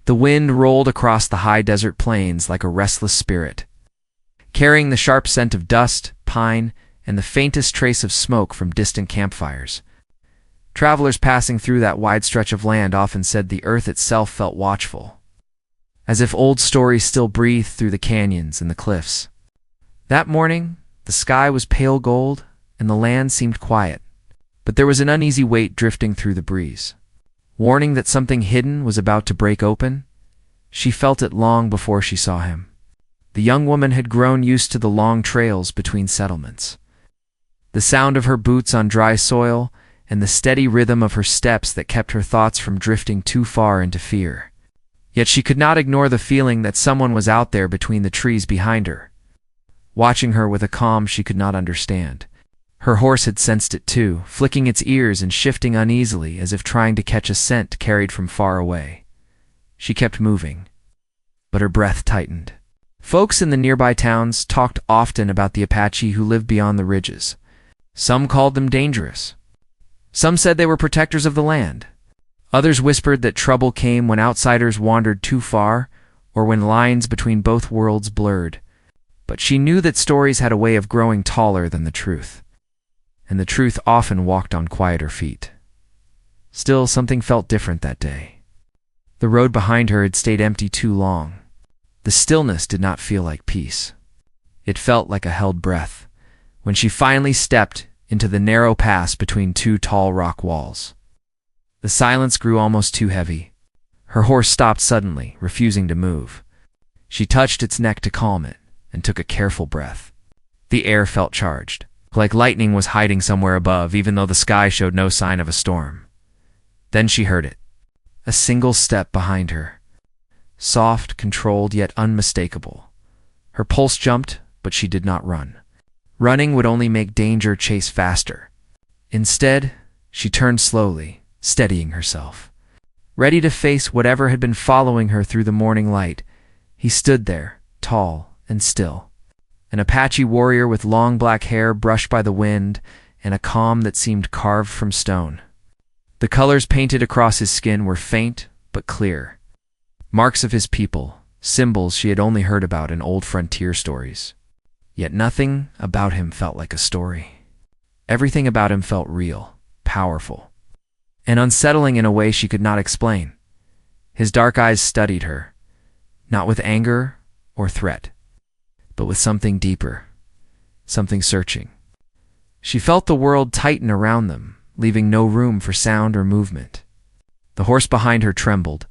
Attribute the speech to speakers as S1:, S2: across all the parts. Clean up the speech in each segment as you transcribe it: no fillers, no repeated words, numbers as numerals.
S1: The wind rolled across the high desert plains like a restless spirit, carrying the sharp scent of dust, pine, and the faintest trace of smoke from distant campfires. Travelers passing through that wide stretch of land often said the earth itself felt watchful, as if old stories still breathed through the canyons and the cliffs. That morning, the sky was pale gold, and the land seemed quiet, but there was an uneasy weight drifting through the breeze, warning that something hidden was about to break open. She felt it long before she saw him. The young woman had grown used to the long trails between settlements, the sound of her boots on dry soil, and the steady rhythm of her steps that kept her thoughts from drifting too far into fear. Yet she could not ignore the feeling that someone was out there between the trees behind her, watching her with a calm she could not understand. Her horse had sensed it too, flicking its ears and shifting uneasily as if trying to catch a scent carried from far away. She kept moving, but her breath tightened. Folks in the nearby towns talked often about the Apache who lived beyond the ridges. Some called them dangerous. Some said they were protectors of the land. Others whispered that trouble came when outsiders wandered too far or when lines between both worlds blurred. But she knew that stories had a way of growing taller than the truth, and the truth often walked on quieter feet. Still, something felt different that day. The road behind her had stayed empty too long. The stillness did not feel like peace. It felt like a held breath when she finally stepped into the narrow pass between two tall rock walls. The silence grew almost too heavy. Her horse stopped suddenly, refusing to move. She touched its neck to calm it and took a careful breath. The air felt charged, like lightning was hiding somewhere above, even though the sky showed no sign of a storm. Then she heard it. A single step behind her. Soft, controlled, yet unmistakable. Her pulse jumped, but she did not run. Running would only make danger chase faster. Instead, she turned slowly, steadying herself. Ready to face whatever had been following her through the morning light, he stood there, tall and still. An Apache warrior with long black hair brushed by the wind and a calm that seemed carved from stone. The colors painted across his skin were faint but clear. Marks of his people, symbols she had only heard about in old frontier stories. Yet nothing about him felt like a story. Everything about him felt real, powerful, and unsettling in a way she could not explain. His dark eyes studied her, not with anger or threat, but with something deeper, something searching. She felt the world tighten around them, leaving no room for sound or movement. The horse behind her trembled,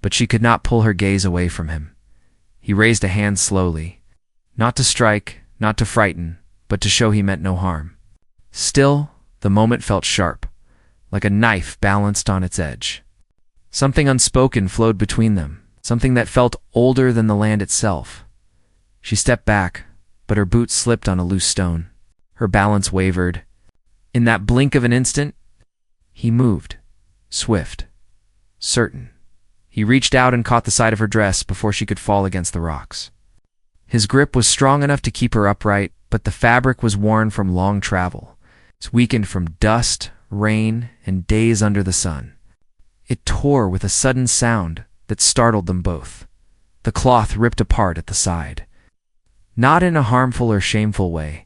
S1: but she could not pull her gaze away from him. He raised a hand slowly, not to strike, not to frighten, but to show he meant no harm. Still, the moment felt sharp, like a knife balanced on its edge. Something unspoken flowed between them, something that felt older than the land itself. She stepped back, but her boot slipped on a loose stone. Her balance wavered. In that blink of an instant, he moved, swift, certain. He reached out and caught the side of her dress before she could fall against the rocks. His grip was strong enough to keep her upright, but the fabric was worn from long travel. It's weakened from dust, rain, and days under the sun. It tore with a sudden sound that startled them both. The cloth ripped apart at the side. Not in a harmful or shameful way,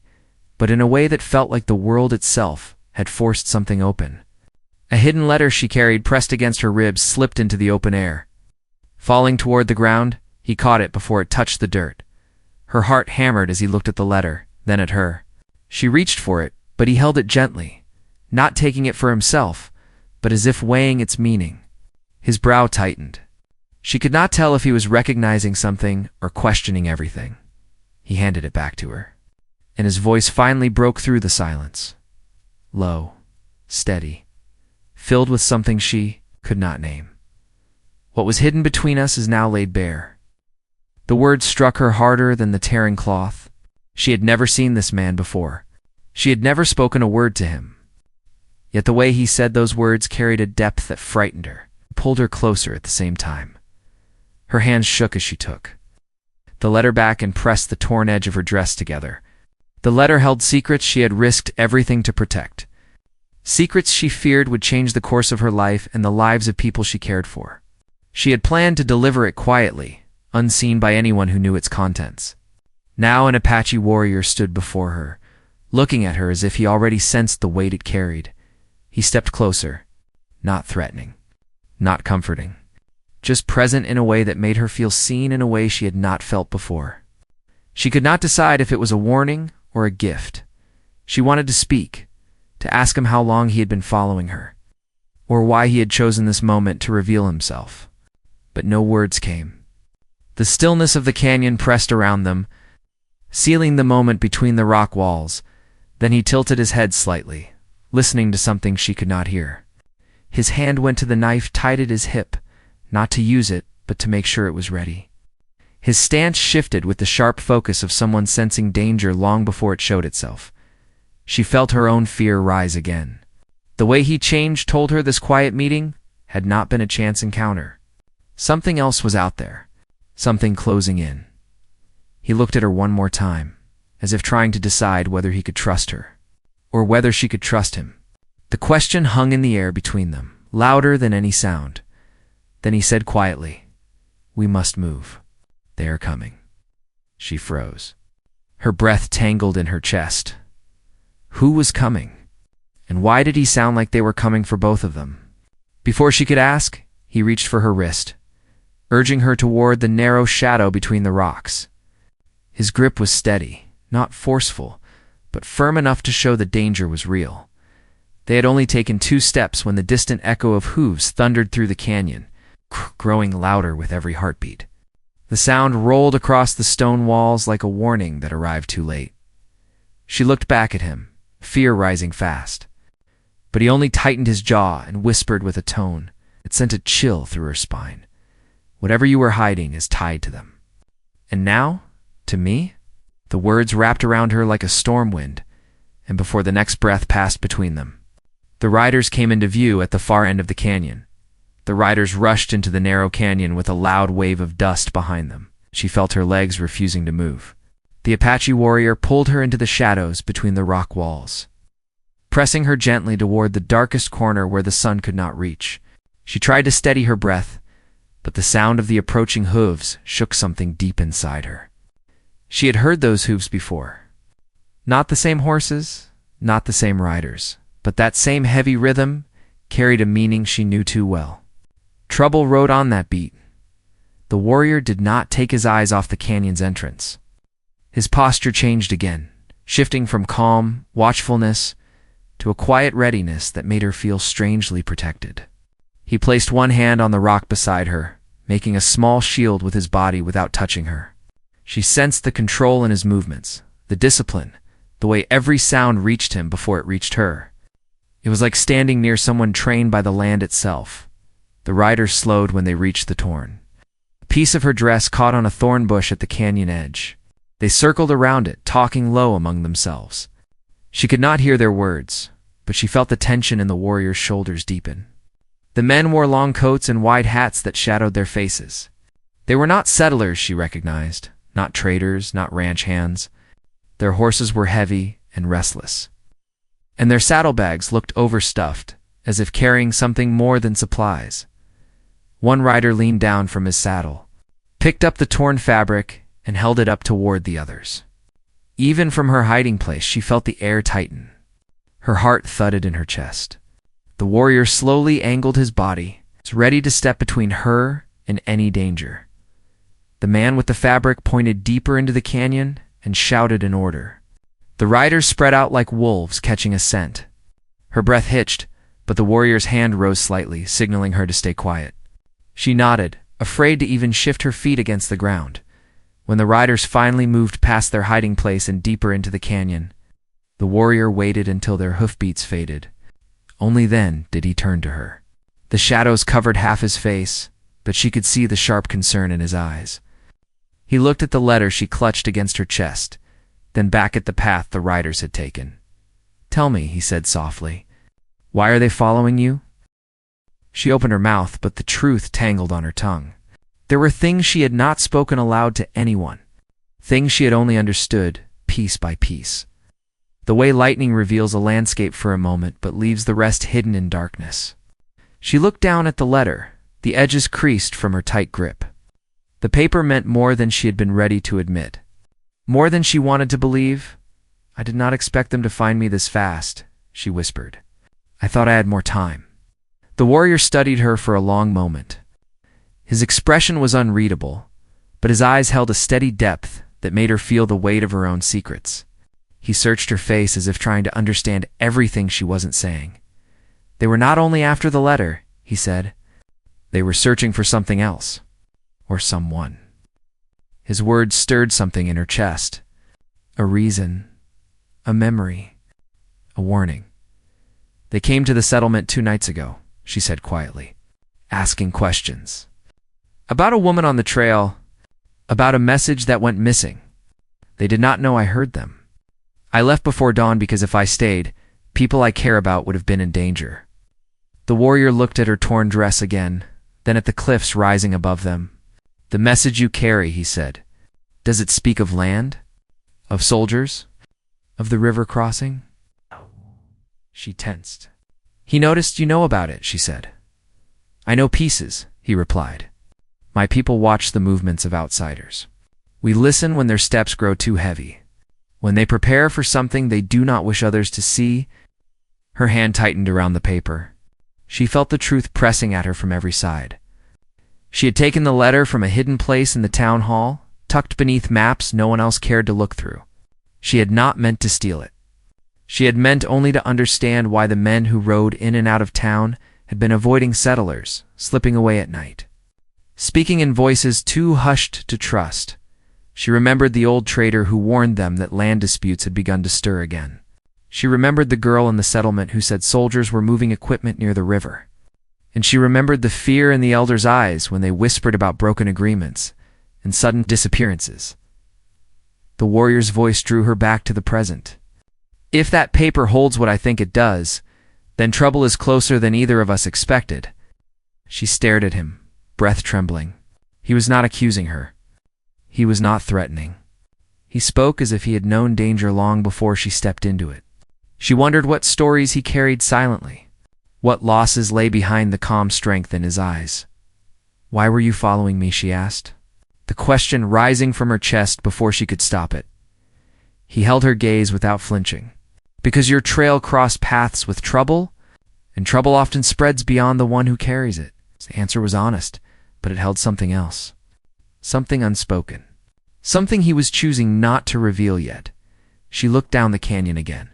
S1: but in a way that felt like the world itself had forced something open. A hidden letter she carried pressed against her ribs slipped into the open air. Falling toward the ground, he caught it before it touched the dirt. Her heart hammered as he looked at the letter, then at her. She reached for it, but he held it gently, not taking it for himself, but as if weighing its meaning. His brow tightened. She could not tell if he was recognizing something or questioning everything. He handed it back to her, and his voice finally broke through the silence. Low, steady, filled with something she could not name. What was hidden between us is now laid bare. The words struck her harder than the tearing cloth. She had never seen this man before. She had never spoken a word to him. Yet the way he said those words carried a depth that frightened her, pulled her closer at the same time. Her hands shook as she took the letter back and pressed the torn edge of her dress together. The letter held secrets she had risked everything to protect. Secrets she feared would change the course of her life and the lives of people she cared for. She had planned to deliver it quietly, unseen by anyone who knew its contents. Now an Apache warrior stood before her, looking at her as if he already sensed the weight it carried. He stepped closer, not threatening, not comforting, just present in a way that made her feel seen in a way she had not felt before. She could not decide if it was a warning or a gift. She wanted to speak, to ask him how long he had been following her, or why he had chosen this moment to reveal himself. But no words came. The stillness of the canyon pressed around them, sealing the moment between the rock walls. Then he tilted his head slightly, listening to something she could not hear. His hand went to the knife tied at his hip, not to use it, but to make sure it was ready. His stance shifted with the sharp focus of someone sensing danger long before it showed itself. She felt her own fear rise again. The way he changed told her this quiet meeting had not been a chance encounter. Something else was out there, something closing in. He looked at her one more time, as if trying to decide whether he could trust her, or whether she could trust him. The question hung in the air between them, louder than any sound. Then he said quietly, "We must move. They are coming." She froze. Her breath tangled in her chest. Who was coming? And why did he sound like they were coming for both of them? Before she could ask, he reached for her wrist, urging her toward the narrow shadow between the rocks. His grip was steady, not forceful, but firm enough to show the danger was real. They had only taken 2 steps when the distant echo of hooves thundered through the canyon, growing louder with every heartbeat. The sound rolled across the stone walls like a warning that arrived too late. She looked back at him, fear rising fast. But he only tightened his jaw and whispered with a tone that sent a chill through her spine. "Whatever you were hiding is tied to them." "And now? To me?" The words wrapped around her like a storm wind, and before the next breath passed between them, the riders came into view at the far end of the canyon. The riders rushed into the narrow canyon with a loud wave of dust behind them. She felt her legs refusing to move. The Apache warrior pulled her into the shadows between the rock walls, pressing her gently toward the darkest corner where the sun could not reach. She tried to steady her breath, but the sound of the approaching hooves shook something deep inside her. She had heard those hooves before. Not the same horses, not the same riders, but that same heavy rhythm carried a meaning she knew too well. Trouble rode on that beat. The warrior did not take his eyes off the canyon's entrance. His posture changed again, shifting from calm watchfulness to a quiet readiness that made her feel strangely protected. He placed one hand on the rock beside her, making a small shield with his body without touching her. She sensed the control in his movements, the discipline, the way every sound reached him before it reached her. It was like standing near someone trained by the land itself. The riders slowed when they reached the torn. A piece of her dress caught on a thorn bush at the canyon edge. They circled around it, talking low among themselves. She could not hear their words, but she felt the tension in the warrior's shoulders deepen. The men wore long coats and wide hats that shadowed their faces. They were not settlers, she recognized, not traders, not ranch hands. Their horses were heavy and restless, and their saddlebags looked overstuffed, as if carrying something more than supplies. One rider leaned down from his saddle, picked up the torn fabric, and held it up toward the others. Even from her hiding place, she felt the air tighten. Her heart thudded in her chest. The warrior slowly angled his body, ready to step between her and any danger. The man with the fabric pointed deeper into the canyon and shouted an order. The riders spread out like wolves catching a scent. Her breath hitched, but the warrior's hand rose slightly, signaling her to stay quiet. She nodded, afraid to even shift her feet against the ground. When the riders finally moved past their hiding place and deeper into the canyon, the warrior waited until their hoofbeats faded. Only then did he turn to her. The shadows covered half his face, but she could see the sharp concern in his eyes. He looked at the letter she clutched against her chest, then back at the path the riders had taken. "Tell me," he said softly, "why are they following you?" She opened her mouth, but the truth tangled on her tongue. There were things she had not spoken aloud to anyone, things she had only understood piece by piece. The way lightning reveals a landscape for a moment but leaves the rest hidden in darkness. She looked down at the letter, The edges creased from her tight grip. The paper meant more than she had been ready to admit. More than she wanted to believe. "I did not expect them to find me this fast," she whispered. "I thought I had more time." The warrior studied her for a long moment. His expression was unreadable, but his eyes held a steady depth that made her feel the weight of her own secrets. He searched her face as if trying to understand everything she wasn't saying. "They were not only after the letter," he said. "They were searching for something else. Or someone." His words stirred something in her chest. A reason. A memory. A warning. "They came to the settlement 2 nights ago," she said quietly, asking questions. "About a woman on the trail. About a message that went missing. They did not know I heard them. I left before dawn because if I stayed, people I care about would have been in danger." The warrior looked at her torn dress again, then at the cliffs rising above them. "The message you carry," he said. "Does it speak of land? Of soldiers? Of the river crossing?" She tensed. "He noticed you know about it," she said. "I know pieces," he replied. "My people watch the movements of outsiders. We listen when their steps grow too heavy. When they prepare for something they do not wish others to see." Her hand tightened around the paper. She felt the truth pressing at her from every side. She had taken the letter from a hidden place in the town hall, tucked beneath maps no one else cared to look through. She had not meant to steal it. She had meant only to understand why the men who rode in and out of town had been avoiding settlers, slipping away at night. Speaking in voices too hushed to trust, she remembered the old trader who warned them that land disputes had begun to stir again. She remembered the girl in the settlement who said soldiers were moving equipment near the river. And she remembered the fear in the elders' eyes when they whispered about broken agreements and sudden disappearances. The warrior's voice drew her back to the present. "If that paper holds what I think it does, then trouble is closer than either of us expected." She stared at him, breath trembling. He was not accusing her. He was not threatening. He spoke as if he had known danger long before she stepped into it. She wondered what stories he carried silently, what losses lay behind the calm strength in his eyes. "Why were you following me?" she asked, the question rising from her chest before she could stop it. He held her gaze without flinching. "Because your trail crossed paths with trouble, and trouble often spreads beyond the one who carries it." The answer was honest, but it held something else. Something unspoken. Something he was choosing not to reveal yet. She looked down the canyon again.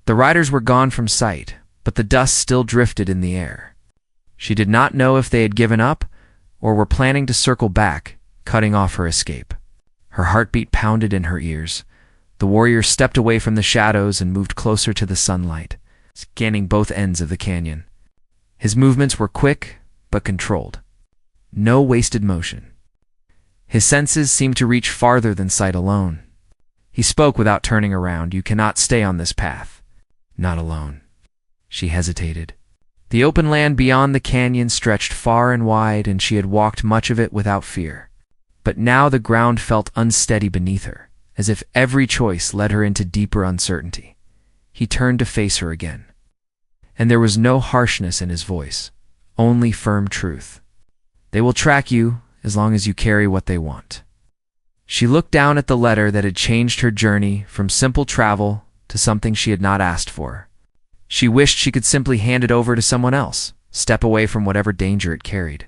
S1: The riders were gone from sight, but the dust still drifted in the air. She did not know if they had given up or were planning to circle back, cutting off her escape. Her heartbeat pounded in her ears. The warrior stepped away from the shadows and moved closer to the sunlight, scanning both ends of the canyon. His movements were quick but controlled. No wasted motion. His senses seemed to reach farther than sight alone. He spoke without turning around. "You cannot stay on this path. Not alone." She hesitated. The open land beyond the canyon stretched far and wide, and she had walked much of it without fear. But now the ground felt unsteady beneath her, as if every choice led her into deeper uncertainty. He turned to face her again. And there was no harshness in his voice, only firm truth. "They will track you as long as you carry what they want." She looked down at the letter that had changed her journey from simple travel to something she had not asked for. She wished she could simply hand it over to someone else, step away from whatever danger it carried.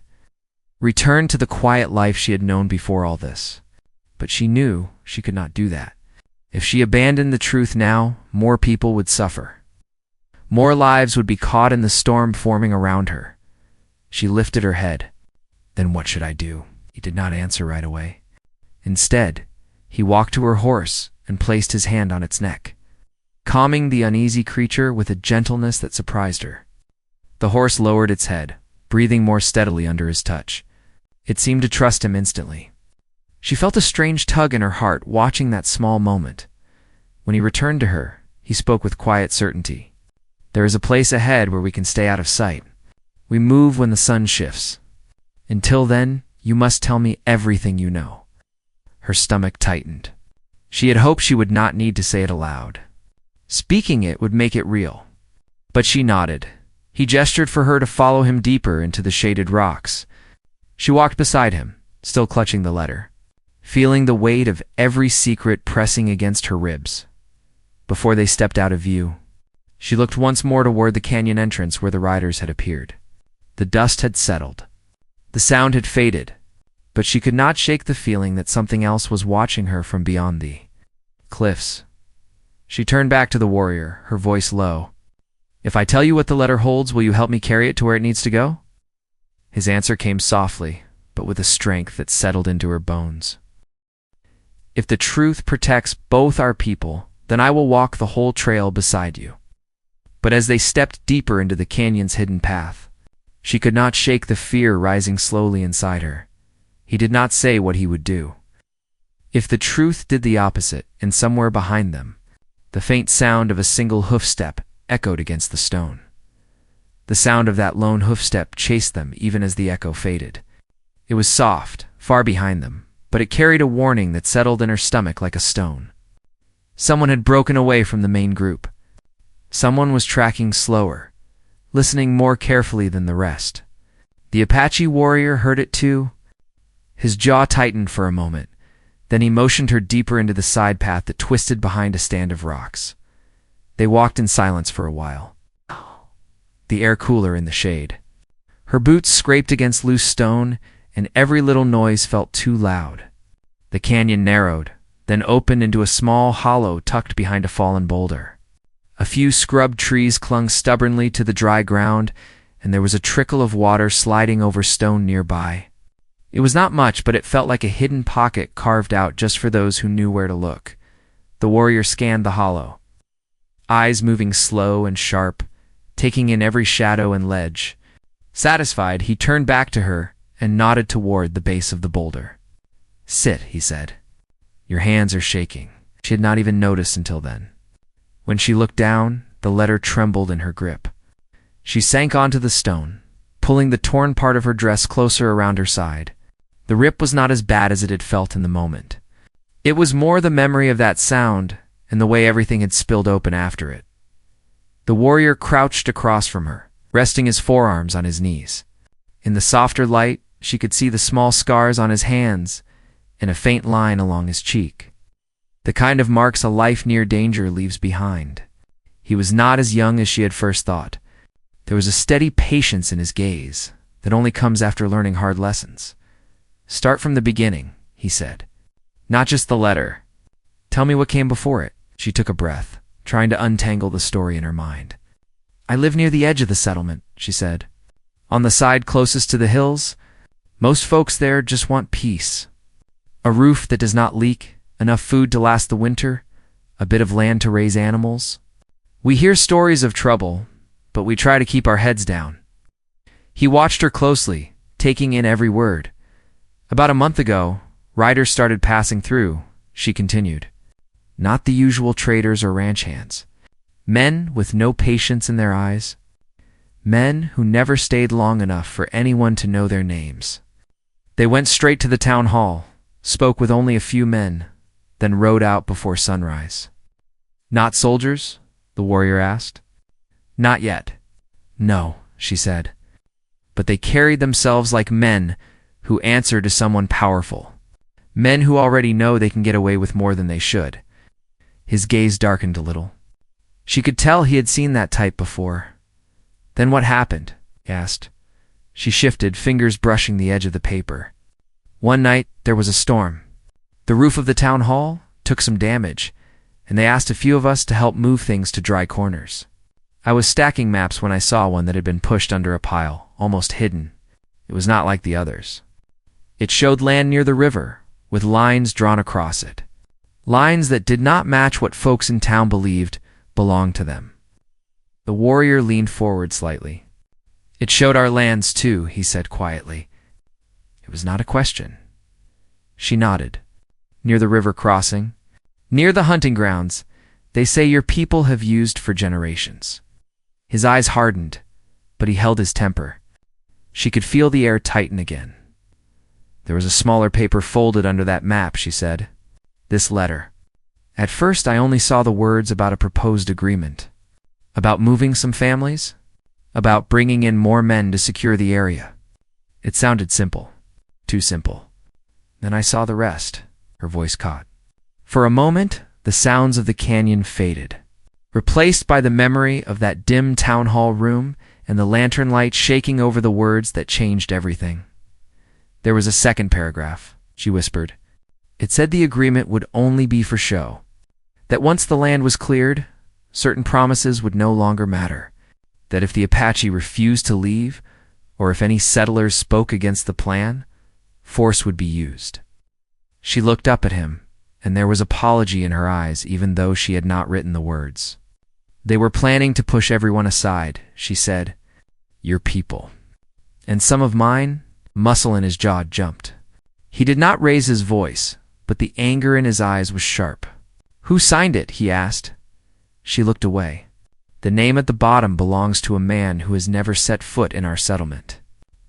S1: Return to the quiet life she had known before all this. But she knew she could not do that. If she abandoned the truth now, more people would suffer. More lives would be caught in the storm forming around her. She lifted her head. "Then what should I do?" He did not answer right away. Instead, he walked to her horse and placed his hand on its neck, calming the uneasy creature with a gentleness that surprised her. The horse lowered its head, breathing more steadily under his touch. It seemed to trust him instantly. She felt a strange tug in her heart watching that small moment. When he returned to her, he spoke with quiet certainty. "There is a place ahead where we can stay out of sight. We move when the sun shifts. Until then, you must tell me everything you know." Her stomach tightened. She had hoped she would not need to say it aloud. Speaking it would make it real. But she nodded. He gestured for her to follow him deeper into the shaded rocks. She walked beside him, still clutching the letter, feeling the weight of every secret pressing against her ribs. Before they stepped out of view, she looked once more toward the canyon entrance where the riders had appeared. The dust had settled. The sound had faded, but she could not shake the feeling that something else was watching her from beyond the cliffs. She turned back to the warrior, her voice low. "If I tell you what the letter holds, will you help me carry it to where it needs to go?" His answer came softly, but with a strength that settled into her bones. "If the truth protects both our people, then I will walk the whole trail beside you." But as they stepped deeper into the canyon's hidden path, she could not shake the fear rising slowly inside her. He did not say what he would do. If the truth did the opposite, and somewhere behind them, the faint sound of a single hoofstep echoed against the stone. The sound of that lone hoofstep chased them even as the echo faded. It was soft, far behind them, but it carried a warning that settled in her stomach like a stone. Someone had broken away from the main group. Someone was tracking slower, listening more carefully than the rest. The Apache warrior heard it too. His jaw tightened for a moment. Then he motioned her deeper into the side path that twisted behind a stand of rocks. They walked in silence for a while, the air cooler in the shade. Her boots scraped against loose stone, and every little noise felt too loud. The canyon narrowed, then opened into a small hollow tucked behind a fallen boulder. A few scrub trees clung stubbornly to the dry ground, and there was a trickle of water sliding over stone nearby. It was not much, but it felt like a hidden pocket carved out just for those who knew where to look. The warrior scanned the hollow, eyes moving slow and sharp, taking in every shadow and ledge. Satisfied, he turned back to her and nodded toward the base of the boulder. "Sit," he said. "Your hands are shaking." She had not even noticed until then. When she looked down, the letter trembled in her grip. She sank onto the stone, pulling the torn part of her dress closer around her side. The rip was not as bad as it had felt in the moment. It was more the memory of that sound and the way everything had spilled open after it. The warrior crouched across from her, resting his forearms on his knees. In the softer light, she could see the small scars on his hands and a faint line along his cheek. The kind of marks a life near danger leaves behind. He was not as young as she had first thought. There was a steady patience in his gaze that only comes after learning hard lessons. "Start from the beginning," he said. "Not just the letter. Tell me what came before it." She took a breath, trying to untangle the story in her mind. "I live near the edge of the settlement," she said. "On the side closest to the hills. Most folks there just want peace. A roof that does not leak, enough food to last the winter, a bit of land to raise animals. We hear stories of trouble, but we try to keep our heads down." He watched her closely, taking in every word. "About a month ago, riders started passing through," she continued. "Not the usual traders or ranch hands. Men with no patience in their eyes. Men who never stayed long enough for anyone to know their names. They went straight to the town hall, spoke with only a few men, then rode out before sunrise." "Not soldiers?" the warrior asked. "Not yet. No," she said. "But they carried themselves like men who answer to someone powerful. Men who already know they can get away with more than they should." His gaze darkened a little. She could tell he had seen that type before. "Then what happened?" he asked. She shifted, fingers brushing the edge of the paper. "One night, there was a storm. The roof of the town hall took some damage, and they asked a few of us to help move things to dry corners. I was stacking maps when I saw one that had been pushed under a pile, almost hidden. It was not like the others. It showed land near the river, with lines drawn across it. Lines that did not match what folks in town believed belonged to them." The warrior leaned forward slightly. "It showed our lands too," he said quietly. It was not a question. She nodded. "Near the river crossing? Near the hunting grounds they say your people have used for generations." His eyes hardened, but he held his temper. She could feel the air tighten again. "There was a smaller paper folded under that map," she said. "This letter. At first I only saw the words about a proposed agreement. About moving some families. about bringing in more men to secure the area. It sounded simple. Too simple. Then I saw the rest. Her voice caught. For a moment, the sounds of the canyon faded, replaced by the memory of that dim town hall room and the lantern light shaking over the words that changed everything. There was a second paragraph, she whispered. It said the agreement would only be for show, that once the land was cleared, certain promises would no longer matter, that if the Apache refused to leave, or if any settlers spoke against the plan, force would be used. She looked up at him, and there was apology in her eyes even though she had not written the words. They were planning to push everyone aside, she said. Your people. And some of mine? Muscle in his jaw jumped. He did not raise his voice, but the anger in his eyes was sharp. Who signed it? He asked. She looked away. The name at the bottom belongs to a man who has never set foot in our settlement.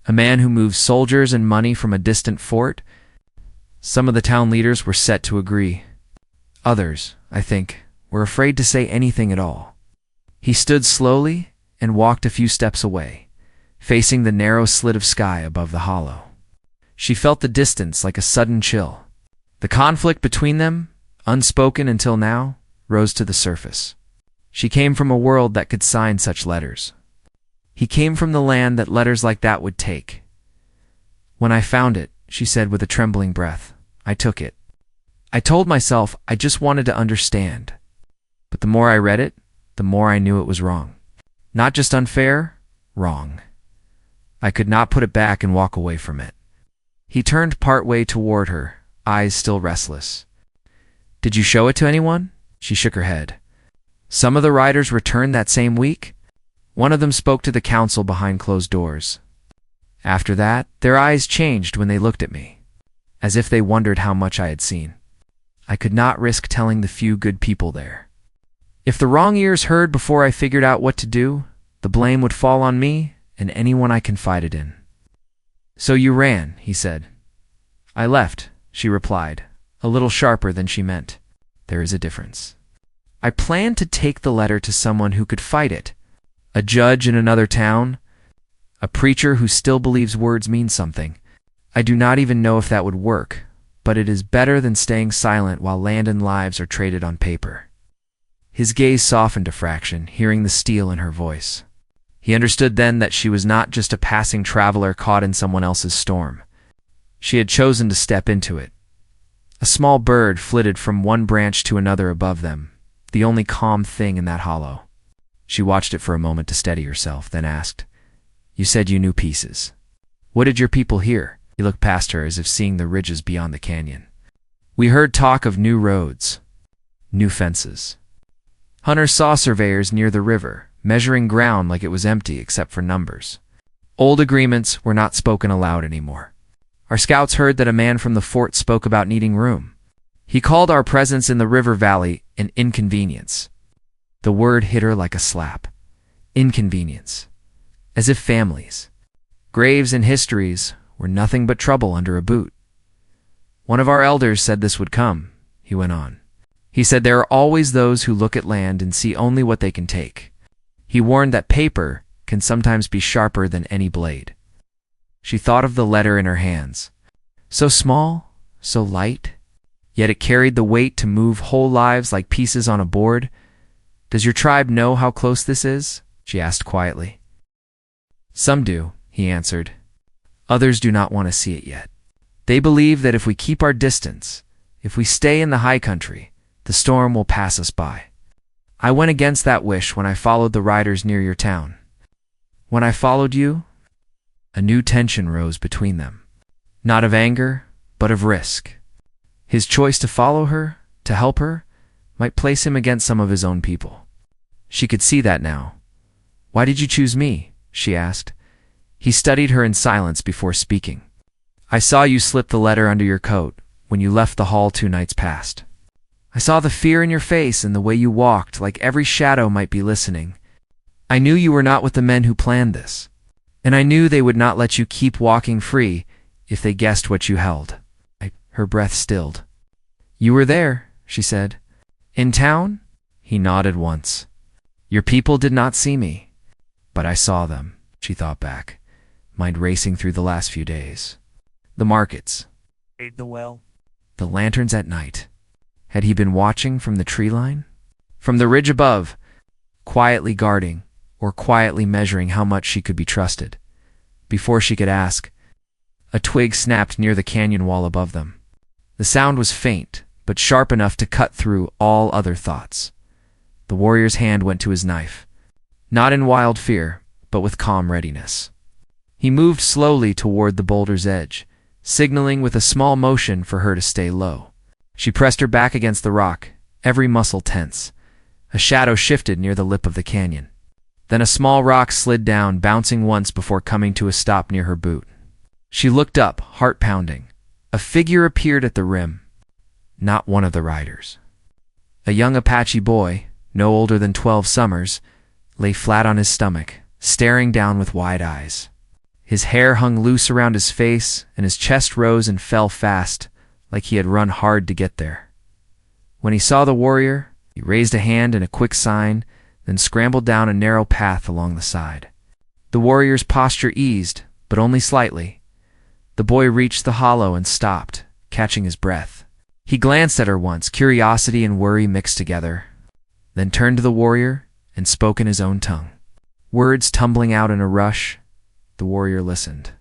S1: A man who moves soldiers and money from a distant fort. Some of the town leaders were set to agree. Others, I think, were afraid to say anything at all. He stood slowly and walked a few steps away, facing the narrow slit of sky above the hollow. She felt the distance like a sudden chill. The conflict between them, unspoken until now, rose to the surface. She came from a world that could sign such letters. He came from the land that letters like that would take. When I found it, she said with a trembling breath, I took it. I told myself I just wanted to understand. But the more I read it, the more I knew it was wrong. Not just unfair, wrong. I could not put it back and walk away from it. He turned partway toward her, eyes still restless. Did you show it to anyone? She shook her head. Some of the riders returned that same week. One of them spoke to the council behind closed doors. After that, their eyes changed when they looked at me, as if they wondered how much I had seen. I could not risk telling the few good people there. If the wrong ears heard before I figured out what to do, the blame would fall on me and anyone I confided in. So you ran, he said. I left, she replied, a little sharper than she meant. There is a difference. I planned to take the letter to someone who could fight it, a judge in another town, a preacher who still believes words mean something. I do not even know if that would work, but it is better than staying silent while land and lives are traded on paper. His gaze softened a fraction, hearing the steel in her voice. He understood then that she was not just a passing traveler caught in someone else's storm. She had chosen to step into it. A small bird flitted from one branch to another above them, the only calm thing in that hollow. She watched it for a moment to steady herself, then asked, You said you knew pieces. What did your people hear? He looked past her as if seeing the ridges beyond the canyon. We heard talk of new roads, new fences. Hunters saw surveyors near the river, measuring ground like it was empty except for numbers. Old agreements were not spoken aloud anymore. Our scouts heard that a man from the fort spoke about needing room. He called our presence in the river valley an inconvenience. The word hit her like a slap. Inconvenience. As if families, graves and histories were nothing but trouble under a boot. One of our elders said this would come, he went on. He said there are always those who look at land and see only what they can take. He warned that paper can sometimes be sharper than any blade. She thought of the letter in her hands. So small, so light, yet it carried the weight to move whole lives like pieces on a board. Does your tribe know how close this is? She asked quietly. Some do, he answered. Others do not want to see it yet. They believe that if we keep our distance, if we stay in the high country, the storm will pass us by. I went against that wish when I followed the riders near your town. When I followed you, a new tension rose between them. Not of anger, but of risk. His choice to follow her, to help her, might place him against some of his own people. She could see that now. Why did you choose me? She asked. He studied her in silence before speaking. I saw you slip the letter under your coat when you left the hall 2 nights past. I saw the fear in your face and the way you walked, like every shadow might be listening. I knew you were not with the men who planned this, and I knew they would not let you keep walking free if they guessed what you held. Her breath stilled. You were there, she said. In town? He nodded once. Your people did not see me, But I saw them, she thought back, mind racing through the last few days. The markets.
S2: The well.
S1: The lanterns at night. Had he been watching from the tree line? From the ridge above, quietly guarding, or quietly measuring how much she could be trusted. Before she could ask, a twig snapped near the canyon wall above them. The sound was faint, but sharp enough to cut through all other thoughts. The warrior's hand went to his knife, not in wild fear, but with calm readiness. He moved slowly toward the boulder's edge, signaling with a small motion for her to stay low. She pressed her back against the rock, every muscle tense. A shadow shifted near the lip of the canyon. Then a small rock slid down, bouncing once before coming to a stop near her boot. She looked up, heart pounding. A figure appeared at the rim. Not one of the riders. A young Apache boy, no older than 12 summers, lay flat on his stomach, staring down with wide eyes. His hair hung loose around his face, and his chest rose and fell fast, like he had run hard to get there. When he saw the warrior, he raised a hand in a quick sign, then scrambled down a narrow path along the side. The warrior's posture eased, but only slightly. The boy reached the hollow and stopped, catching his breath. He glanced at her once, curiosity and worry mixed together, then turned to the warrior and spoke in his own tongue. Words tumbling out in a rush, the warrior listened,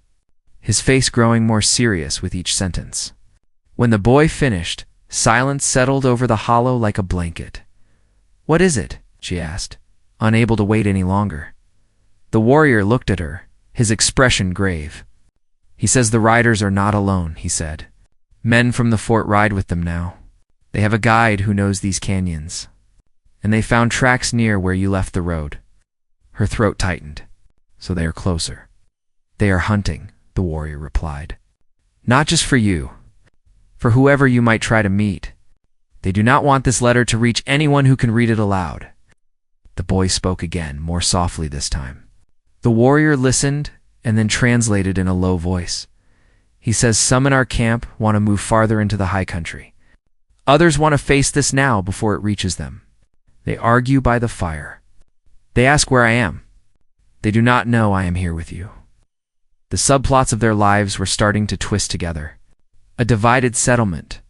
S1: his face growing more serious with each sentence. When the boy finished, silence settled over the hollow like a blanket. "What is it?" she asked, unable to wait any longer. The warrior looked at her, his expression grave. "He says the riders are not alone," he said. "Men from the fort ride with them now. They have a guide who knows these canyons. And they found tracks near where you left the road." Her throat tightened. "So they are closer." "They are hunting," the warrior replied. "Not just for you. For whoever you might try to meet. They do not want this letter to reach anyone who can read it aloud." The boy spoke again, more softly this time. The warrior listened and then translated in a low voice. "He says some in our camp want to move farther into the high country. Others want to face this now before it reaches them. They argue by the fire. They ask where I am. They do not know I am here with you." The subplots of their lives were starting to twist together. A divided settlement,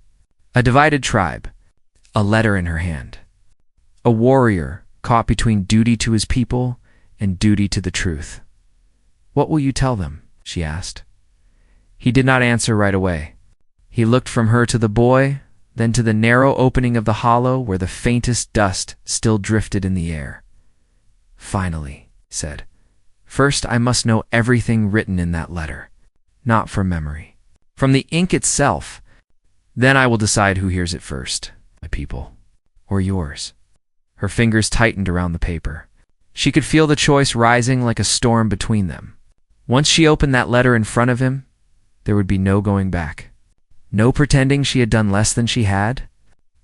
S1: a divided tribe, a letter in her hand. A warrior caught between duty to his people and duty to the truth. "What will you tell them?" she asked. He did not answer right away. He looked from her to the boy, then to the narrow opening of the hollow where the faintest dust still drifted in the air. "Finally," he said, "first I must know everything written in that letter, not from memory. From the ink itself. Then I will decide who hears it first, my people, or yours." Her fingers tightened around the paper. She could feel the choice rising like a storm between them. Once she opened that letter in front of him, there would be no going back. No pretending she had done less than she had.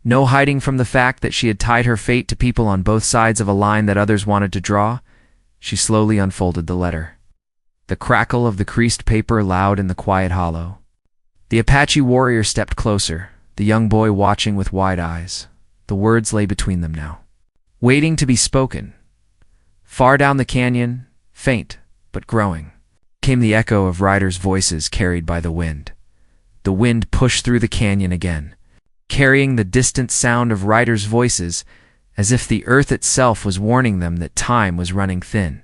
S1: No hiding from the fact that she had tied her fate to people on both sides of a line that others wanted to draw. She slowly unfolded the letter. The crackle of the creased paper loud in the quiet hollow. The Apache warrior stepped closer, the young boy watching with wide eyes. The words lay between them now, waiting to be spoken. Far down the canyon, faint but growing, came the echo of riders' voices carried by the wind. The wind pushed through the canyon again, carrying the distant sound of riders' voices as if the earth itself was warning them that time was running thin.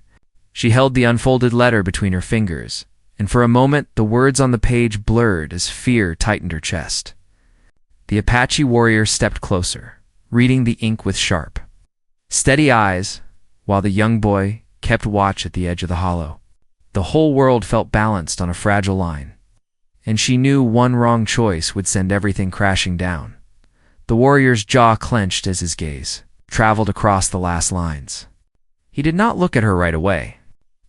S1: She held the unfolded letter between her fingers, and for a moment the words on the page blurred as fear tightened her chest. The Apache warrior stepped closer, reading the ink with sharp, steady eyes, while the young boy kept watch at the edge of the hollow. The whole world felt balanced on a fragile line, and she knew one wrong choice would send everything crashing down. The warrior's jaw clenched as his gaze traveled across the last lines. He did not look at her right away.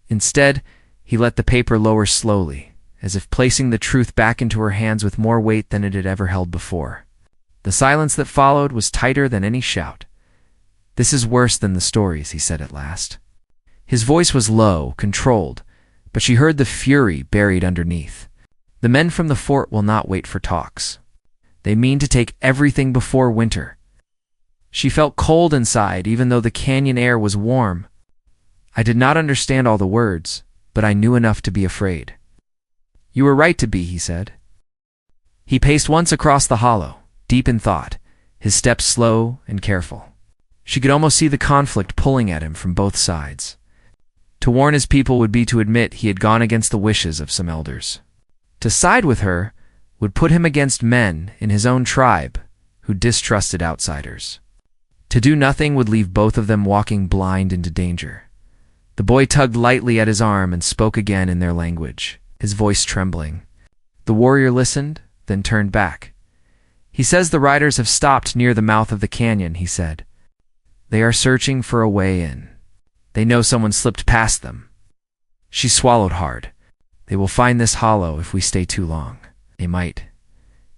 S1: Instead, he let the paper lower slowly, as if placing the truth back into her hands with more weight than it had ever held before. The silence that followed was tighter than any shout. "This is worse than the stories," he said at last. His voice was low, controlled, but she heard the fury buried underneath. "The men from the fort will not wait for talks. They mean to take everything before winter." She felt cold inside, even though the canyon air was warm. I did not understand all the words, but I knew enough to be afraid. You were right to be, he said. He paced once across the hollow, deep in thought, his steps slow and careful. She could almost see the conflict pulling at him from both sides. To warn his people would be to admit he had gone against the wishes of some elders. To side with her would put him against men in his own tribe who distrusted outsiders. To do nothing would leave both of them walking blind into danger. The boy tugged lightly at his arm and spoke again in their language, his voice trembling. The warrior listened, then turned back. He says the riders have stopped near the mouth of the canyon, he said. They are searching for a way in. They know someone slipped past them. She swallowed hard. They will find this hollow if we stay too long. They might,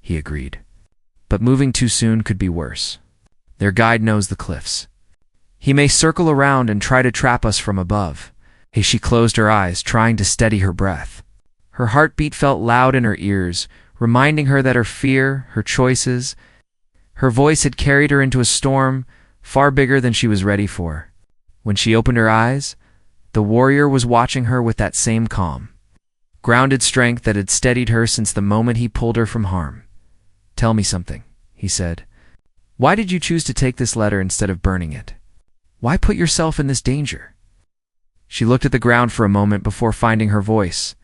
S1: he agreed. But moving too soon could be worse. Their guide knows the cliffs. He may circle around and try to trap us from above. She closed her eyes, trying to steady her breath. Her heartbeat felt loud in her ears, reminding her that her fear, her choices, her voice had carried her into a storm far bigger than she was ready for. When she opened her eyes, the warrior was watching her with that same calm, grounded strength that had steadied her since the moment he pulled her from harm. Tell me something, he said. Why did you choose to take this letter instead of burning it? Why put yourself in this danger? She looked at the ground for a moment before finding her voice.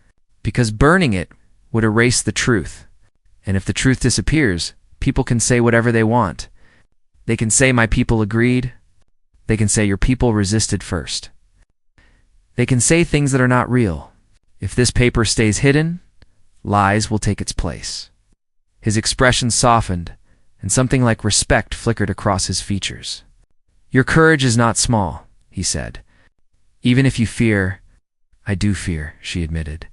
S1: Because burning it would erase the truth. And if the truth disappears, people can say whatever they want. They can say my people agreed. They can say your people resisted first. They can say things that are not real. If this paper stays hidden, lies will take its place. His expression softened, and something like respect flickered across his features. Your courage is not small, he said. Even if you fear, I do fear, she admitted.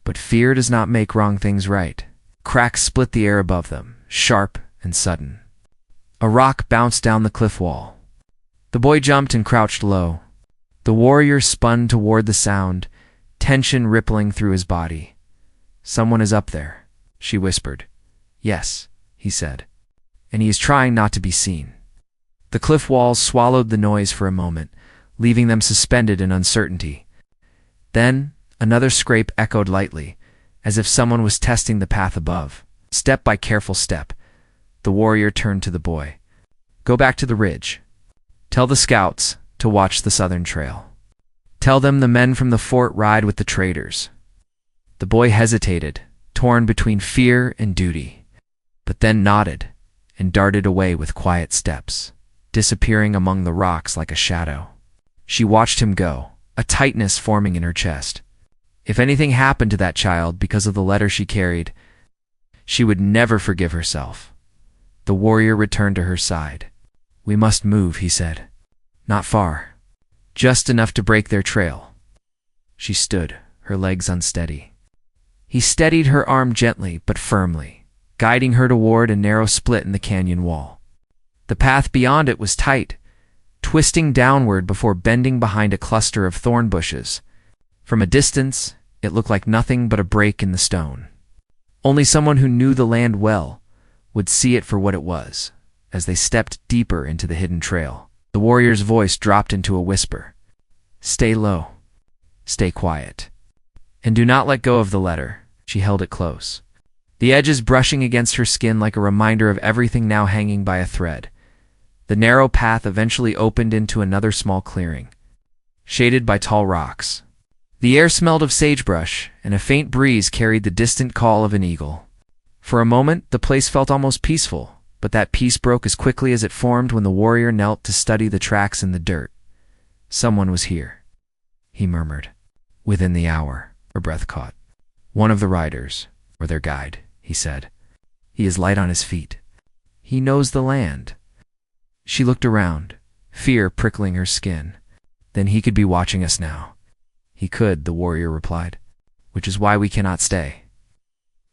S1: But fear does not make wrong things right. Cracks split the air above them, sharp and sudden. A rock bounced down the cliff wall. The boy jumped and crouched low. The warrior spun toward the sound, tension rippling through his body. Someone is up there, she whispered. Yes, he said. And he is trying not to be seen. The cliff walls swallowed the noise for a moment, leaving them suspended in uncertainty. Then, another scrape echoed lightly, as if someone was testing the path above. Step by careful step, the warrior turned to the boy. Go back to the ridge. Tell the scouts to watch the southern trail. Tell them the men from the fort ride with the traders. The boy hesitated, torn between fear and duty, but then nodded and darted away with quiet steps, disappearing among the rocks like a shadow. She watched him go, a tightness forming in her chest. If anything happened to that child because of the letter she carried, she would never forgive herself. The warrior returned to her side. We must move, he said. Not far. Just enough to break their trail. She stood, her legs unsteady. He steadied her arm gently but firmly, guiding her toward a narrow split in the canyon wall. The path beyond it was tight, twisting downward before bending behind a cluster of thorn bushes. From a distance, it looked like nothing but a break in the stone. Only someone who knew the land well would see it for what it was. As they stepped deeper into the hidden trail, the warrior's voice dropped into a whisper. Stay low. Stay quiet. And do not let go of the letter. She held it close, the edges brushing against her skin like a reminder of everything now hanging by a thread. The narrow path eventually opened into another small clearing, shaded by tall rocks. The air smelled of sagebrush, and a faint breeze carried the distant call of an eagle. For a moment, the place felt almost peaceful, but that peace broke as quickly as it formed when the warrior knelt to study the tracks in the dirt. Someone was here, he murmured. Within the hour, her breath caught. One of the riders, or their guide, he said. He is light on his feet. He knows the land. She looked around, fear prickling her skin. Then he could be watching us now. He could, the warrior replied, which is why we cannot stay.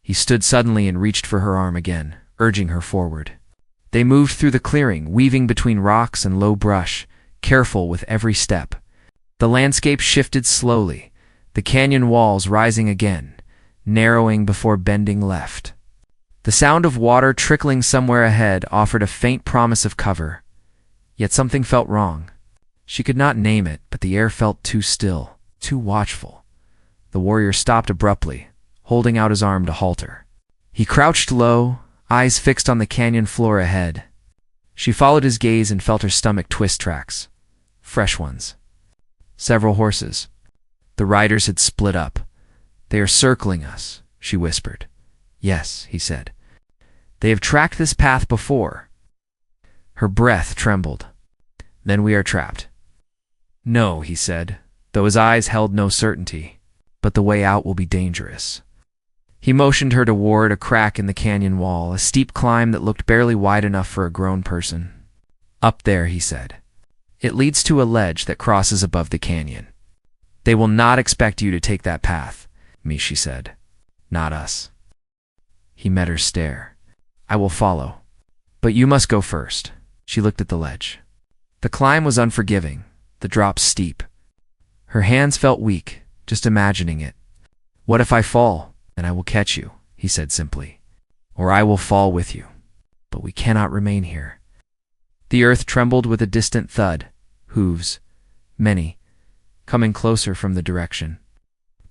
S1: He stood suddenly and reached for her arm again, urging her forward. They moved through the clearing, weaving between rocks and low brush, careful with every step. The landscape shifted slowly, the canyon walls rising again, narrowing before bending left. The sound of water trickling somewhere ahead offered a faint promise of cover, yet something felt wrong. She could not name it, but the air felt too still, too watchful. The warrior stopped abruptly, holding out his arm to halt her. He crouched low, eyes fixed on the canyon floor ahead. She followed his gaze and felt her stomach twist tracks. Fresh ones. Several horses. The riders had split up. "They are circling us," she whispered. "Yes," he said. "They have tracked this path before." Her breath trembled. "Then we are trapped." "No," he said, though his eyes held no certainty. "But the way out will be dangerous." He motioned her toward a crack in the canyon wall, a steep climb that looked barely wide enough for a grown person. "Up there," he said. "It leads to a ledge that crosses above the canyon. They will not expect you to take that path," she said. "Not us." He met her stare. "I will follow. But you must go first." She looked at the ledge. The climb was unforgiving, the drop steep. Her hands felt weak, just imagining it. "What if I fall? Then I will catch you," he said simply. "Or I will fall with you. But we cannot remain here." The earth trembled with a distant thud, hooves, many, coming closer from the direction.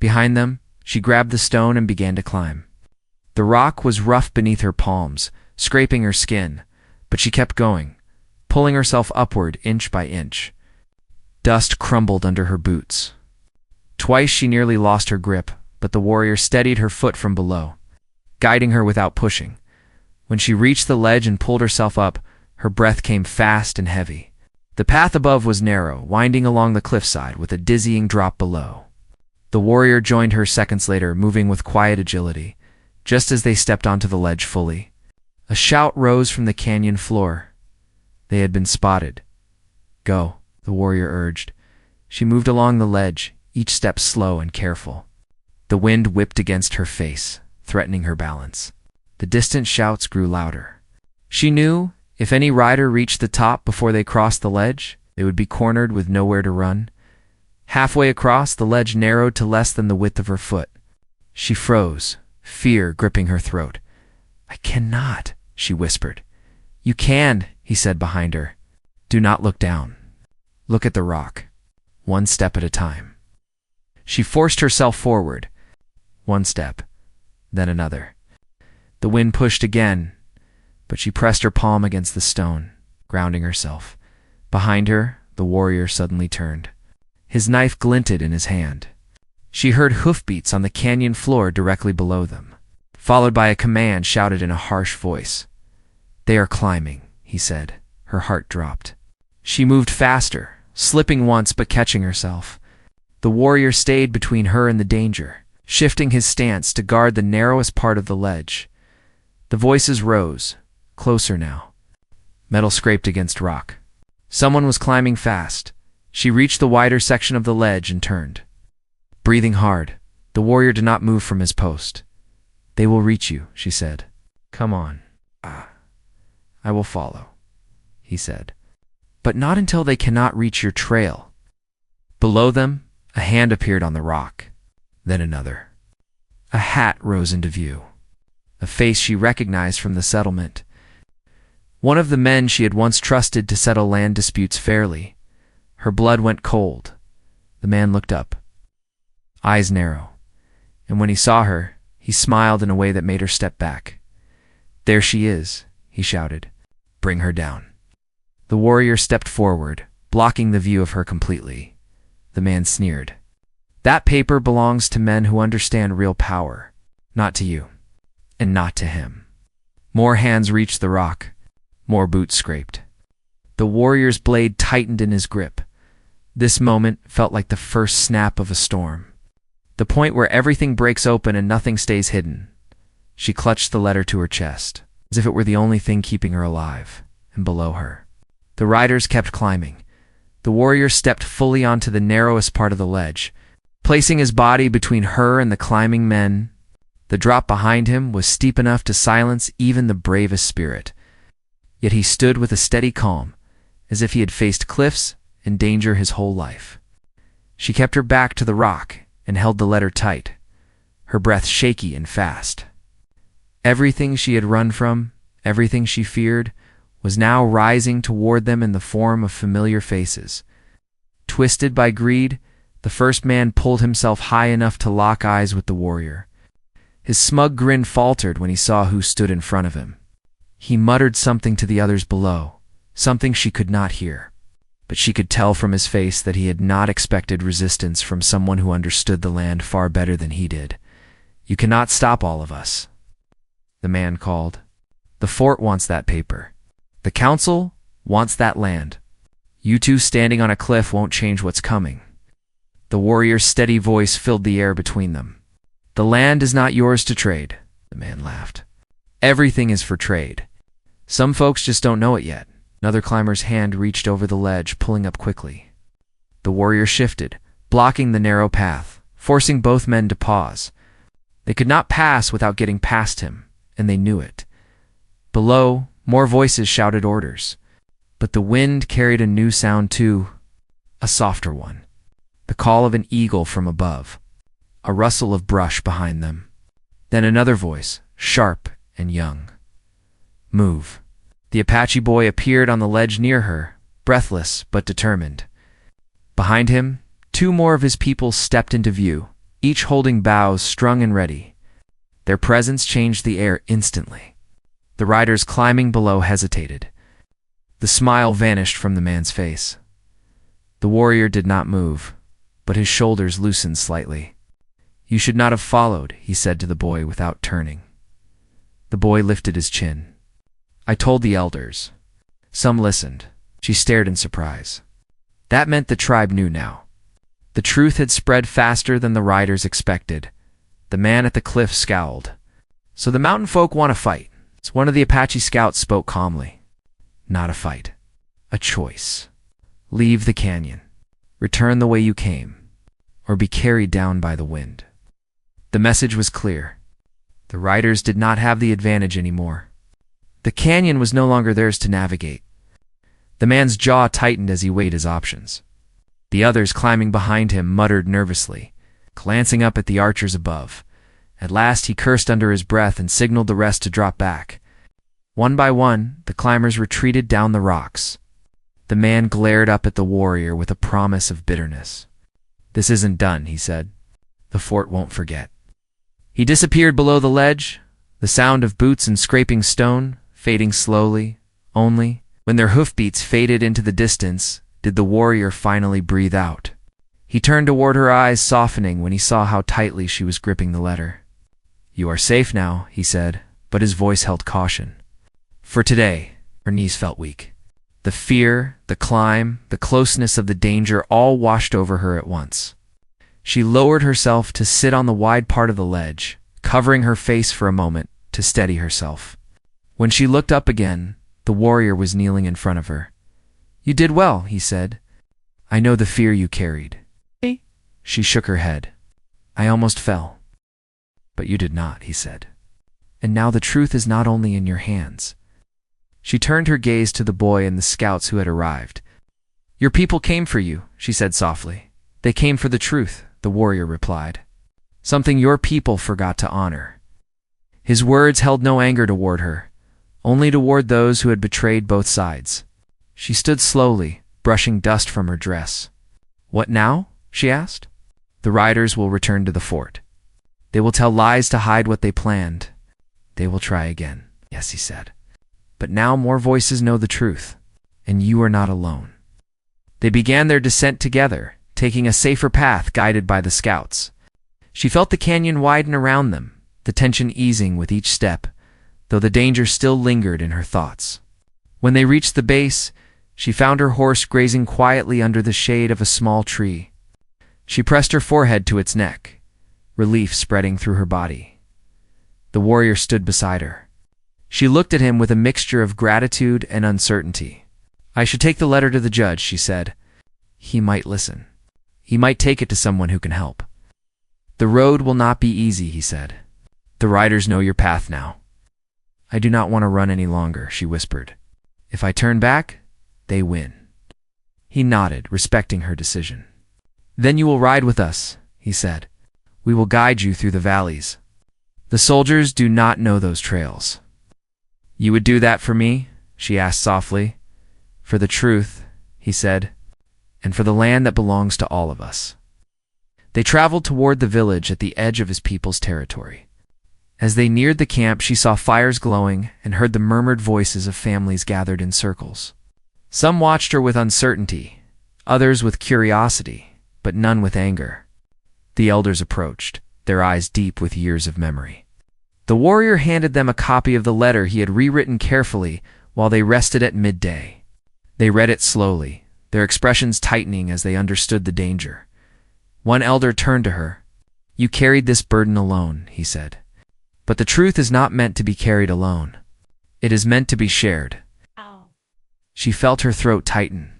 S1: Behind them, she grabbed the stone and began to climb. The rock was rough beneath her palms, scraping her skin, but she kept going, pulling herself upward inch by inch. Dust crumbled under her boots. Twice she nearly lost her grip, but the warrior steadied her foot from below, guiding her without pushing. When she reached the ledge and pulled herself up, her breath came fast and heavy. The path above was narrow, winding along the cliffside with a dizzying drop below. The warrior joined her seconds later, moving with quiet agility, just as they stepped onto the ledge fully. A shout rose from the canyon floor. They had been spotted. "Go," the warrior urged. She moved along the ledge, each step slow and careful. The wind whipped against her face, threatening her balance. The distant shouts grew louder. She knew if any rider reached the top before they crossed the ledge, they would be cornered with nowhere to run. Halfway across, the ledge narrowed to less than the width of her foot. She froze, fear gripping her throat. "I cannot," she whispered. "You can," he said behind her. "Do not look down. Look at the rock, one step at a time." She forced herself forward. One step, then another. The wind pushed again, but she pressed her palm against the stone, grounding herself. Behind her, the warrior suddenly turned. His knife glinted in his hand. She heard hoofbeats on the canyon floor directly below them, followed by a command shouted in a harsh voice. "They are climbing," he said. Her heart dropped. She moved faster, slipping once but catching herself. The warrior stayed between her and the danger, shifting his stance to guard the narrowest part of the ledge. The voices rose, closer now. Metal scraped against rock. Someone was climbing fast. She reached the wider section of the ledge and turned. Breathing hard, the warrior did not move from his post. "They will reach you," she said. "Come on." "I will follow," he said. "But not until they cannot reach your trail." Below them, a hand appeared on the rock, then another. A hat rose into view, a face she recognized from the settlement. One of the men she had once trusted to settle land disputes fairly. Her blood went cold. The man looked up, eyes narrow, and when he saw her, he smiled in a way that made her step back. "There she is," he shouted. "Bring her down." The warrior stepped forward, blocking the view of her completely. The man sneered. "That paper belongs to men who understand real power, not to you, and not to him." More hands reached the rock. More boots scraped. The warrior's blade tightened in his grip. This moment felt like the first snap of a storm. The point where everything breaks open and nothing stays hidden. She clutched the letter to her chest, as if it were the only thing keeping her alive, and below her. The riders kept climbing. The warrior stepped fully onto the narrowest part of the ledge, placing his body between her and the climbing men. The drop behind him was steep enough to silence even the bravest spirit. Yet he stood with a steady calm, as if he had faced cliffs and danger his whole life. She kept her back to the rock and held the letter tight, her breath shaky and fast. Everything she had run from, everything she feared, was now rising toward them in the form of familiar faces. Twisted by greed, the first man pulled himself high enough to lock eyes with the warrior. His smug grin faltered when he saw who stood in front of him. He muttered something to the others below, something she could not hear. But she could tell from his face that he had not expected resistance from someone who understood the land far better than he did. "You cannot stop all of us," the man called. "The fort wants that paper. The council wants that land. You two standing on a cliff won't change what's coming." The warrior's steady voice filled the air between them. "The land is not yours to trade," the man laughed. "Everything is for trade. Some folks just don't know it yet." Another climber's hand reached over the ledge, pulling up quickly. The warrior shifted, blocking the narrow path, forcing both men to pause. They could not pass without getting past him, and they knew it. Below, more voices shouted orders. But the wind carried a new sound too, a softer one. The call of an eagle from above, a rustle of brush behind them. Then another voice, sharp and young. "Move." The Apache boy appeared on the ledge near her, breathless but determined. Behind him, two more of his people stepped into view, each holding bows strung and ready. Their presence changed the air instantly. The riders climbing below hesitated. The smile vanished from the man's face. The warrior did not move, but his shoulders loosened slightly. "You should not have followed," he said to the boy without turning. The boy lifted his chin. "I told the elders." Some listened. She stared in surprise. That meant the tribe knew now. The truth had spread faster than the riders expected. The man at the cliff scowled. "So the mountain folk want to fight." One of the Apache scouts spoke calmly. "Not a fight. A choice. Leave the canyon. Return the way you came, or be carried down by the wind." The message was clear. The riders did not have the advantage anymore. The canyon was no longer theirs to navigate. The man's jaw tightened as he weighed his options. The others climbing behind him muttered nervously, glancing up at the archers above. At last he cursed under his breath and signaled the rest to drop back. One by one, the climbers retreated down the rocks. The man glared up at the warrior with a promise of bitterness. "This isn't done," he said. "The fort won't forget." He disappeared below the ledge, the sound of boots and scraping stone fading slowly. Only when their hoofbeats faded into the distance did the warrior finally breathe out. He turned toward her, eyes softening when he saw how tightly she was gripping the letter. "You are safe now," he said, but his voice held caution. For today, her knees felt weak. The fear, the climb, the closeness of the danger all washed over her at once. She lowered herself to sit on the wide part of the ledge, covering her face for a moment to steady herself. When she looked up again, the warrior was kneeling in front of her. "You did well," he said. "I know the fear you carried." She shook her head. "I almost fell." "But you did not," he said. "And now the truth is not only in your hands." She turned her gaze to the boy and the scouts who had arrived. "Your people came for you," she said softly. "They came for the truth," the warrior replied. "Something your people forgot to honor." His words held no anger toward her, only toward those who had betrayed both sides. She stood slowly, brushing dust from her dress. "What now?" she asked. "The riders will return to the fort. They will tell lies to hide what they planned. They will try again." "Yes," he said. "But now more voices know the truth, and you are not alone." They began their descent together, taking a safer path guided by the scouts. She felt the canyon widen around them, the tension easing with each step, though the danger still lingered in her thoughts. When they reached the base, she found her horse grazing quietly under the shade of a small tree. She pressed her forehead to its neck, relief spreading through her body. The warrior stood beside her. She looked at him with a mixture of gratitude and uncertainty. "I should take the letter to the judge," she said. "He might listen. He might take it to someone who can help." "The road will not be easy," he said. "The riders know your path now." "I do not want to run any longer," she whispered. "If I turn back, they win." He nodded, respecting her decision. "Then you will ride with us," he said. "We will guide you through the valleys. The soldiers do not know those trails." "You would do that for me?" she asked softly. "For the truth," he said. and for the land that belongs to all of us." They traveled toward the village at the edge of his people's territory. As they neared the camp, she saw fires glowing and heard the murmured voices of families gathered in circles. Some watched her with uncertainty, others with curiosity, but none with anger. The elders approached, their eyes deep with years of memory. The warrior handed them a copy of the letter he had rewritten carefully while they rested at midday. They read it slowly, their expressions tightening as they understood the danger. One elder turned to her. "You carried this burden alone," he said. "But the truth is not meant to be carried alone. It is meant to be shared." She felt her throat tighten.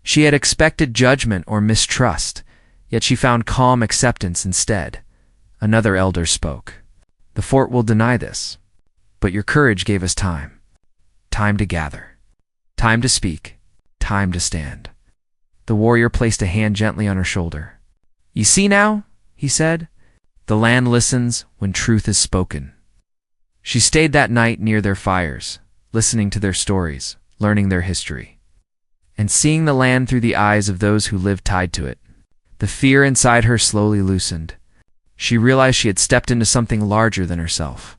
S1: She had expected judgment or mistrust, yet she found calm acceptance instead. Another elder spoke. "The fort will deny this, but your courage gave us time. Time to gather. Time to speak. Time to stand." The warrior placed a hand gently on her shoulder. "You see now," he said, "the land listens when truth is spoken." She stayed that night near their fires, listening to their stories, learning their history, and seeing the land through the eyes of those who lived tied to it. The fear inside her slowly loosened. She realized she had stepped into something larger than herself.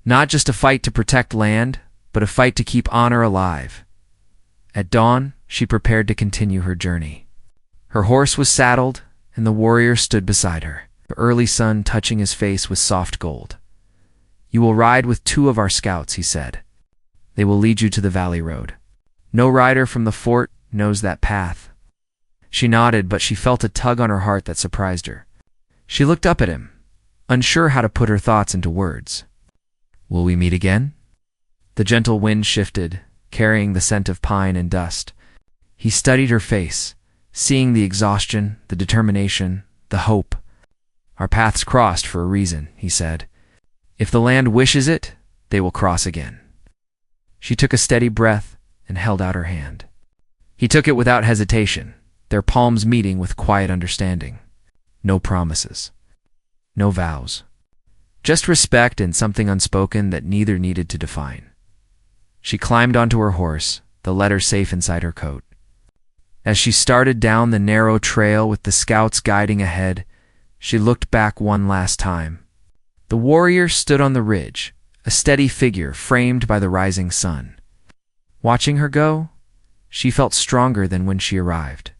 S1: Not just a fight to protect land, but a fight to keep honor alive. At dawn, she prepared to continue her journey. Her horse was saddled, and the warrior stood beside her, the early sun touching his face with soft gold. "You will ride with 2 of our scouts," he said. "They will lead you to the valley road. No rider from the fort knows that path." She nodded, but she felt a tug on her heart that surprised her. She looked up at him, unsure how to put her thoughts into words. "Will we meet again?" The gentle wind shifted, carrying the scent of pine and dust. He studied her face, seeing the exhaustion, the determination, the hope. "Our paths crossed for a reason," he said. "If the land wishes it, they will cross again." She took a steady breath and held out her hand. He took it without hesitation, their palms meeting with quiet understanding. No promises. No vows. Just respect and something unspoken that neither needed to define. She climbed onto her horse, the letter safe inside her coat. As she started down the narrow trail with the scouts guiding ahead, she looked back one last time. The warrior stood on the ridge, a steady figure framed by the rising sun. Watching her go, she felt stronger than when she arrived.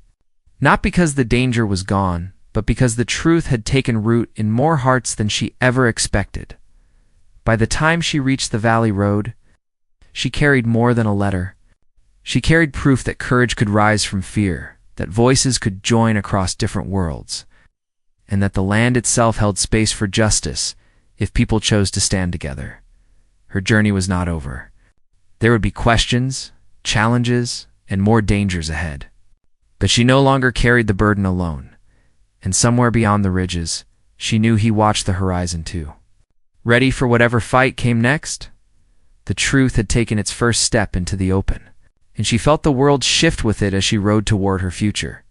S1: Not because the danger was gone, but because the truth had taken root in more hearts than she ever expected. By the time she reached the valley road, she carried more than a letter. She carried proof that courage could rise from fear, that voices could join across different worlds, and that the land itself held space for justice if people chose to stand together. Her journey was not over. There would be questions, challenges, and more dangers ahead. But she no longer carried the burden alone, and somewhere beyond the ridges, she knew he watched the horizon too. Ready for whatever fight came next? The truth had taken its first step into the open, and she felt the world shift with it as she rode toward her future.